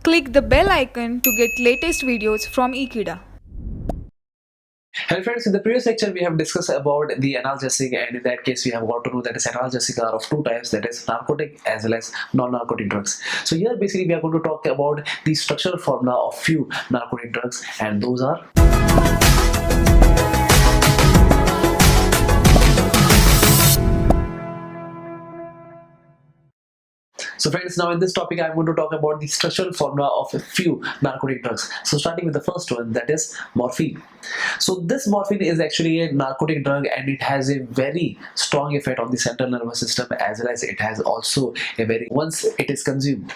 Click the bell icon to get latest videos from Ekeeda. Hello friends, in the previous lecture we have discussed about the analgesic, and in that case we have got to know that is analgesic are of two types, that is narcotic as well as non-narcotic drugs. So here basically we are going to talk about the structural formula of few narcotic drugs, and those are So friends, now in this topic I am going to talk about the structural formula of a few narcotic drugs. So starting with the first one, that is morphine. So this morphine is actually a narcotic drug, and it has a very strong effect on the central nervous system, as well as it has also a very, once it is consumed.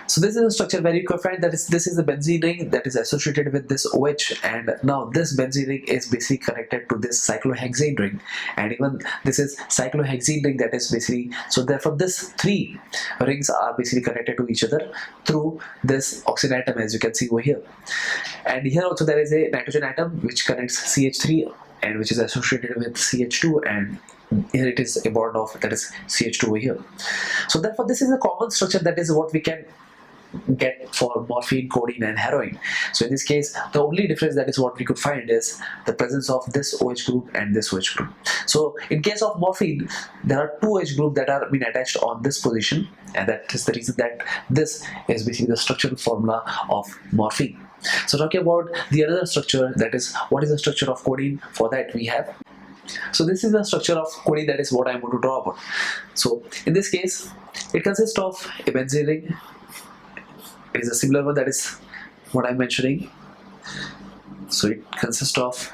So this is a structure where you can find that this is the benzene ring that is associated with this OH, and now this benzene ring is basically connected to this cyclohexane ring, and even this is cyclohexene ring that is basically, so therefore this three rings are basically connected to each other through this oxygen atom, as you can see over here. And here also there is a nitrogen atom which connects CH3 and which is associated with CH2, and here it is a bond of, that is CH2 over here. So therefore this is a common structure, that is what we can get for morphine, codeine and heroin. So in this case the only difference that is what we could find is the presence of this OH group and this OH group. So in case of morphine there are two OH group that are being attached on this position, and that is the reason that this is basically the structural formula of morphine. So talking about the other structure, that is what is the structure of codeine, for that we have, so this is the structure of codeine, that is what I am going to draw about. So in this case it consists of a benzene ring. It is a similar one, that is what I'm mentioning. So it consists of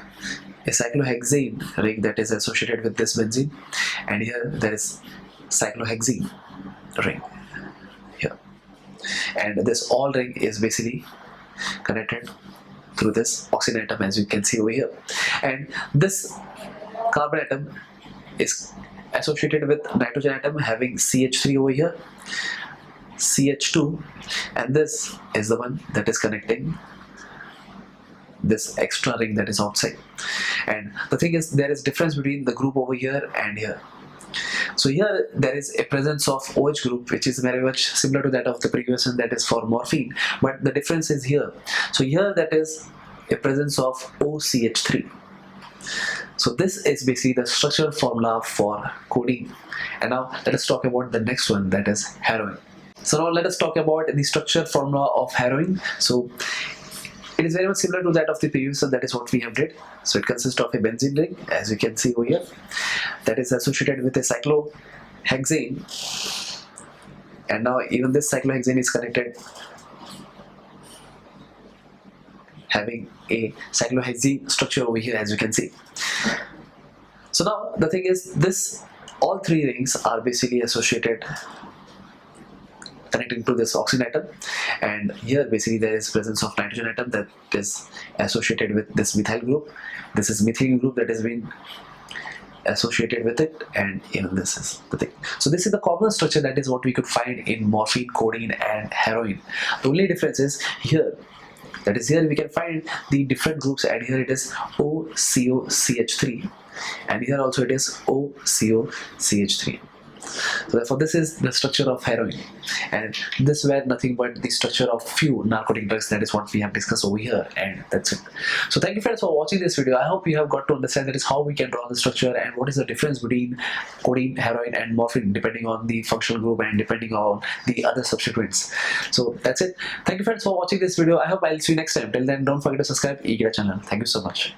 a cyclohexane ring that is associated with this benzene, and here there is cyclohexene ring here, and this all ring is basically connected through this oxygen atom, as you can see over here, and this carbon atom is associated with nitrogen atom having CH3 over here, CH2, and this is the one that is connecting this extra ring that is outside. And the thing is, there is difference between the group over here and here. So here there is a presence of OH group which is very much similar to that of the previous one, that is for morphine, but the difference is here. So here that is a presence of OCH3. So this is basically the structural formula for codeine. And now let us talk about the next one, that is heroin. So now let us talk about the structure formula of heroin. So it is very much similar to that of the previous one, that is what we have did. So it consists of a benzene ring, as you can see over here, that is associated with a cyclohexane, and now even this cyclohexane is connected having a cyclohexane structure over here, as you can see. So now the thing is, this all three rings are basically associated, connecting to this oxygen atom, and here basically there is presence of nitrogen atom that is associated with this methyl group. This is methylene group that has been associated with it, and even this is the thing. So this is the common structure, that is what we could find in morphine, codeine and heroin. The only difference is here, that is here we can find the different groups, and here it is OCOCH3, and here also it is OCOCH3. So therefore this is the structure of heroin, and this were nothing but the structure of few narcotic drugs, that is what we have discussed over here, and that's it. So thank you friends for watching this video. I hope you have got to understand that is how we can draw the structure and what is the difference between codeine, heroin and morphine depending on the functional group and depending on the other substituents. So that's it. Thank you friends for watching this video. I hope I'll see you next time. Till then, don't forget to subscribe Ekeeda channel. Thank you so much.